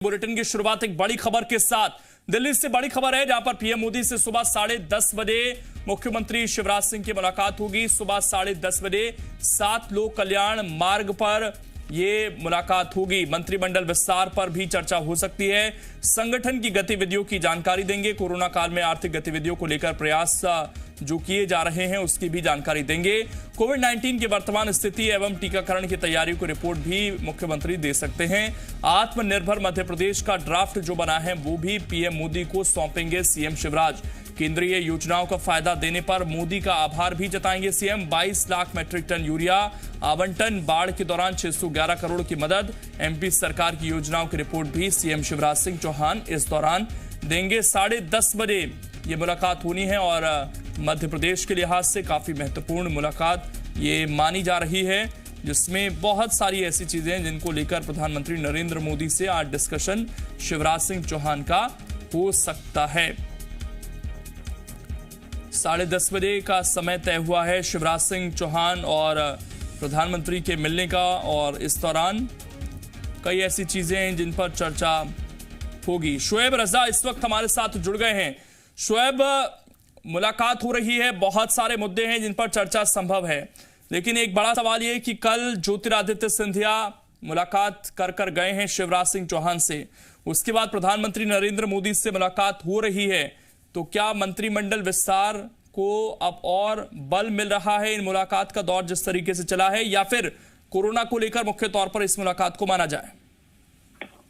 Bulletin की शुरुआत एक बड़ी खबर के साथ। दिल्ली से बड़ी खबर है जहां पर पीएम मोदी से सुबह 10:30 बजे मुख्यमंत्री शिवराज सिंह की मुलाकात होगी। सुबह 10:30 बजे 7 लोक कल्याण मार्ग पर ये मुलाकात होगी। मंत्रिमंडल विस्तार पर भी चर्चा हो सकती है। संगठन की गतिविधियों की जानकारी देंगे। कोरोना काल में आर्थिक गतिविधियों को लेकर प्रयास जो किए जा रहे हैं उसकी भी जानकारी देंगे। कोविड-19 की वर्तमान स्थिति एवं टीकाकरण की तैयारियों की रिपोर्ट भी मुख्यमंत्री दे सकते हैं। आत्मनिर्भर मध्य प्रदेश का ड्राफ्ट जो बना है वो भी पीएम मोदी को सौंपेंगे सीएम शिवराज। केंद्रीय योजनाओं का फायदा देने पर मोदी का आभार भी जताएंगे CM. 22 lakh metric ton urea आवंटन, बाढ़ के दौरान 611 करोड़ की मदद, एमपी सरकार की योजनाओं की रिपोर्ट भी सीएम शिवराज सिंह चौहान इस दौरान देंगे। 10:30 बजे ये मुलाकात होनी है और मध्य प्रदेश के लिहाज से काफी महत्वपूर्ण मुलाकात ये मानी जा रही है, जिसमें बहुत सारी ऐसी चीजें हैं जिनको लेकर प्रधानमंत्री नरेंद्र मोदी से आज डिस्कशन शिवराज सिंह चौहान का हो सकता है। 10:30 बजे का समय तय हुआ है शिवराज सिंह चौहान और प्रधानमंत्री के मिलने का, और इस दौरान कई ऐसी चीजें हैं जिन पर चर्चा होगी। शोएब रजा इस वक्त हमारे साथ जुड़ गए हैं। शोएब, मुलाकात हो रही है, बहुत सारे मुद्दे हैं जिन पर चर्चा संभव है, लेकिन एक बड़ा सवाल यह कि कल ज्योतिरादित्य सिंधिया मुलाकात कर गए हैं शिवराज सिंह चौहान से। उसके बाद प्रधानमंत्री नरेंद्र मोदी से मुलाकात हो रही है, तो क्या मंत्रिमंडल विस्तार को अब और बल मिल रहा है इन मुलाकात का दौर जिस तरीके से चला है, या फिर कोरोना को लेकर मुख्य तौर पर इस मुलाकात को माना जाए?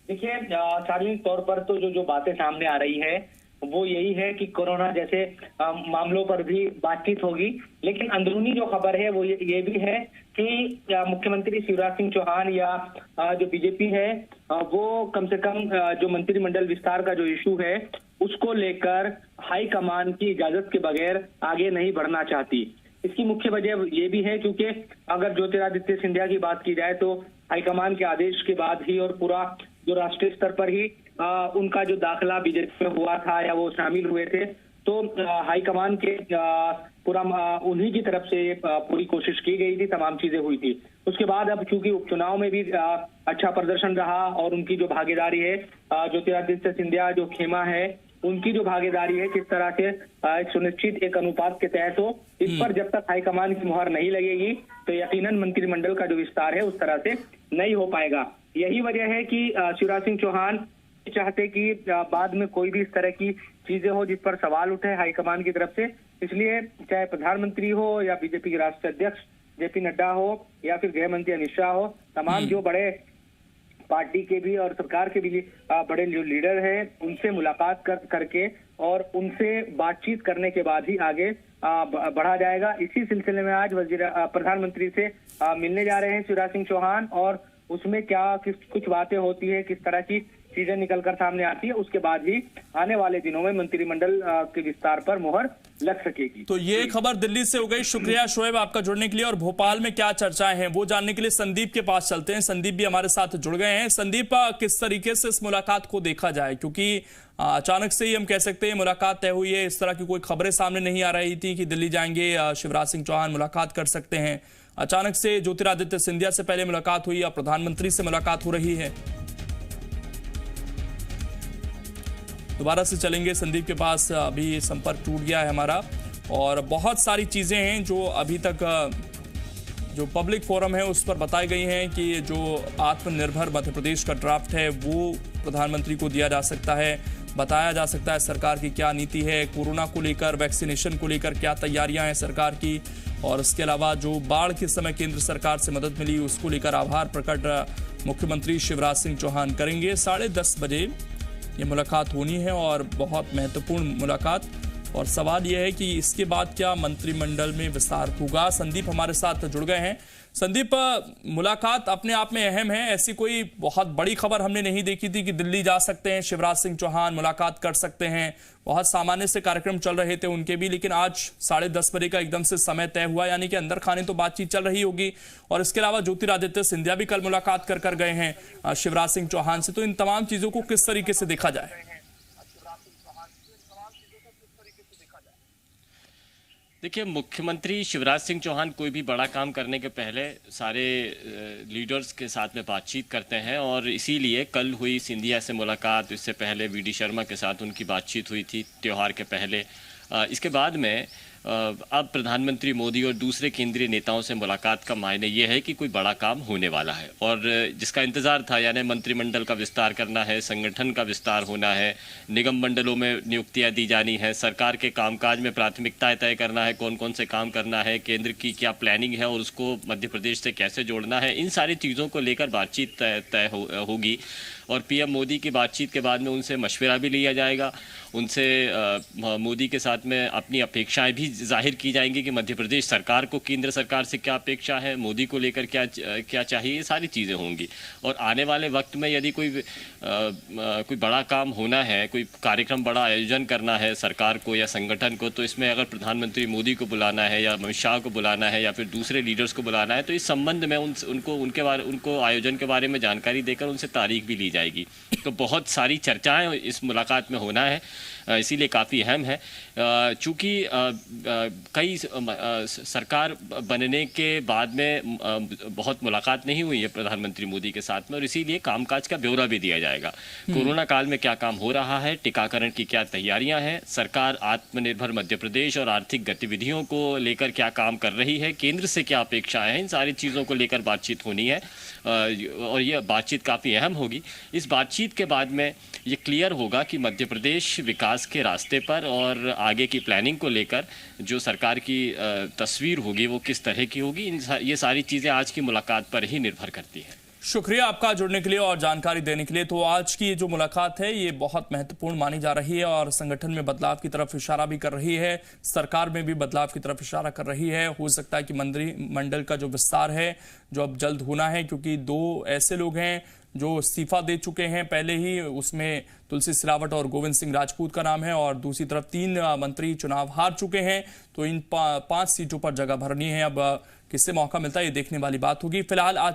देखिए, सार्वजनिक तौर पर तो जो बातें सामने आ रही है वो यही है कि कोरोना जैसे मामलों पर भी बातचीत होगी, लेकिन अंदरूनी जो खबर है वो ये भी है कि मुख्यमंत्री शिवराज सिंह चौहान या जो बीजेपी है वो कम से कम जो मंत्रिमंडल विस्तार का जो इशू है उसको लेकर हाईकमान की इजाजत के बगैर आगे नहीं बढ़ना चाहती। इसकी मुख्य वजह ये भी है क्योंकि अगर ज्योतिरादित्य सिंधिया की बात की जाए तो हाईकमान के आदेश के बाद ही और पूरा जो राष्ट्रीय स्तर पर ही उनका जो दाखिला बीजेपी में हुआ था या वो शामिल हुए थे, तो हाईकमान के पूरा उन्हीं की तरफ से पूरी कोशिश की गई थी, तमाम चीजें हुई थी। उसके बाद अब चूंकि उपचुनाव में भी अच्छा प्रदर्शन रहा और उनकी जो भागीदारी है ज्योतिरादित्य सिंधिया जो खेमा है उनकी जो भागीदारी है किस तरह से एक सुनिश्चित एक अनुपात के तहत हो, इस पर जब तक हाईकमान की मुहर नहीं लगेगी तो यकीनन मंत्रिमंडल का जो विस्तार है उस तरह से नहीं हो पाएगा। यही वजह है कि शिवराज सिंह चौहान चाहते कि बाद में कोई भी इस तरह की चीजें हो जिस पर सवाल उठे हाईकमान की तरफ से, इसलिए चाहे प्रधानमंत्री हो या बीजेपी के राष्ट्रीय अध्यक्ष जेपी नड्डा हो या फिर गृह मंत्री अमित शाह हो, तमाम जो बड़े पार्टी के भी और सरकार के भी बड़े जो लीडर हैं उनसे मुलाकात करके और उनसे बातचीत करने के बाद ही आगे बढ़ा जाएगा। इसी सिलसिले में आज प्रधानमंत्री से मिलने जा रहे हैं शिवराज सिंह चौहान, और उसमें कुछ बातें होती है, किस तरह की चीजें निकलकर सामने आती है, उसके बाद ही आने वाले दिनों में मंत्रिमंडल के विस्तार पर मुहर लग सकेगी। तो ये खबर दिल्ली से हो गई। शुक्रिया शोएब आपका जुड़ने के लिए। और भोपाल में क्या चर्चाएं हैं वो जानने के लिए संदीप के पास चलते हैं। संदीप भी हमारे साथ जुड़ गए हैं। संदीप, किस तरीके से इस मुलाकात को देखा जाए, क्योंकि अचानक से ही हम कह सकते हैं मुलाकात तय हुई है, इस तरह की कोई खबरें सामने नहीं आ रही थी कि दिल्ली जाएंगे शिवराज सिंह चौहान मुलाकात कर सकते हैं। अचानक से ज्योतिरादित्य सिंधिया से पहले मुलाकात हुई, अब प्रधानमंत्री से मुलाकात हो रही है। दोबारा से चलेंगे संदीप के पास, अभी संपर्क टूट गया है हमारा, और बहुत सारी चीजें हैं जो अभी तक जो पब्लिक फोरम है उस पर बताई गई हैं कि जो आत्मनिर्भर मध्य प्रदेश का ड्राफ्ट है वो प्रधानमंत्री को दिया जा सकता है, बताया जा सकता है सरकार की क्या नीति है, कोरोना को लेकर, वैक्सीनेशन को लेकर क्या तैयारियां हैं सरकार की, और इसके अलावा जो बाढ़ के समय केंद्र सरकार से मदद मिली उसको लेकर आभार प्रकट मुख्यमंत्री शिवराज सिंह चौहान करेंगे। 10:30 बजे ये मुलाकात होनी है और बहुत महत्वपूर्ण मुलाकात, और सवाल यह है कि इसके बाद क्या मंत्रिमंडल में विस्तार होगा। संदीप हमारे साथ जुड़ गए हैं। संदीप, मुलाकात अपने आप में अहम है, ऐसी कोई बहुत बड़ी खबर हमने नहीं देखी थी कि दिल्ली जा सकते हैं शिवराज सिंह चौहान, मुलाकात कर सकते हैं। बहुत सामान्य से कार्यक्रम चल रहे थे उनके भी, लेकिन आज 10:30 बजे का एकदम से समय तय हुआ, यानी कि अंदर खाने तो बातचीत चल रही होगी। और इसके अलावा ज्योतिरादित्य सिंधिया भी कल मुलाकात कर गए हैं शिवराज सिंह चौहान से, तो इन तमाम चीजों को किस तरीके से देखा जाए? देखिए, मुख्यमंत्री शिवराज सिंह चौहान कोई भी बड़ा काम करने के पहले सारे लीडर्स के साथ में बातचीत करते हैं और इसीलिए कल हुई सिंधिया से मुलाकात, इससे पहले वीडी शर्मा के साथ उनकी बातचीत हुई थी त्यौहार के पहले। इसके बाद में अब प्रधानमंत्री मोदी और दूसरे केंद्रीय नेताओं से मुलाकात का मायने ये है कि कोई बड़ा काम होने वाला है और जिसका इंतज़ार था, यानी मंत्रिमंडल का विस्तार करना है, संगठन का विस्तार होना है, निगम मंडलों में नियुक्तियां दी जानी है, सरकार के कामकाज में प्राथमिकताएं तय करना है, कौन कौन से काम करना है, केंद्र की क्या प्लानिंग है और उसको मध्य प्रदेश से कैसे जोड़ना है, इन सारी चीज़ों को लेकर बातचीत तय होगी। और पीएम मोदी की बातचीत के बाद में उनसे मशवरा भी लिया जाएगा, उनसे मोदी के साथ में अपनी अपेक्षाएं भी जाहिर की जाएंगी कि मध्य प्रदेश सरकार को केंद्र सरकार से क्या अपेक्षा है, मोदी को लेकर क्या चाहिए, ये सारी चीज़ें होंगी। और आने वाले वक्त में यदि कोई बड़ा काम होना है, कोई कार्यक्रम बड़ा आयोजन करना है सरकार को या संगठन को, तो इसमें अगर प्रधानमंत्री मोदी को बुलाना है या अमित शाह को बुलाना है या फिर दूसरे लीडर्स को बुलाना है, तो इस संबंध में उनको आयोजन के बारे में जानकारी देकर उनसे तारीख भी ली जाएगी। तो बहुत सारी चर्चाएं इस मुलाकात में होना है, इसीलिए काफ़ी अहम है। चूँकि कई सरकार बनने के बाद में बहुत मुलाकात नहीं हुई है प्रधानमंत्री मोदी के साथ में और इसीलिए कामकाज का ब्यौरा भी दिया जाएगा। कोरोना काल में क्या काम हो रहा है, टीकाकरण की क्या तैयारियां हैं, सरकार आत्मनिर्भर मध्य प्रदेश और आर्थिक गतिविधियों को लेकर क्या काम कर रही है, केंद्र से क्या अपेक्षाएं हैं, इन सारी चीज़ों को लेकर बातचीत होनी है और ये बातचीत काफ़ी अहम होगी। इस बातचीत के बाद में ये क्लियर होगा कि मध्य प्रदेश विकास के रास्ते पर और आगे की प्लानिंग को लेकर जो सरकार की तस्वीर होगी वो किस तरह की होगी। ये सारी चीज़ें आज की मुलाकात पर ही निर्भर करती हैं। शुक्रिया आपका जुड़ने के लिए और जानकारी देने के लिए। तो आज की जो मुलाकात है ये बहुत महत्वपूर्ण मानी जा रही है और संगठन में बदलाव की तरफ इशारा भी कर रही है, सरकार में भी बदलाव की तरफ इशारा कर रही है। हो सकता है कि मंत्रिमंडल का जो विस्तार है जो अब जल्द होना है, क्योंकि दो ऐसे लोग हैं जो इस्तीफा दे चुके हैं पहले ही, उसमें तुलसी सिलावट और गोविंद सिंह राजपूत का नाम है और दूसरी तरफ 3 मंत्री चुनाव हार चुके हैं। तो इन 5 सीटों पर जगह भरनी है। अब किससे मौका मिलता है ये देखने वाली बात होगी। फिलहाल आज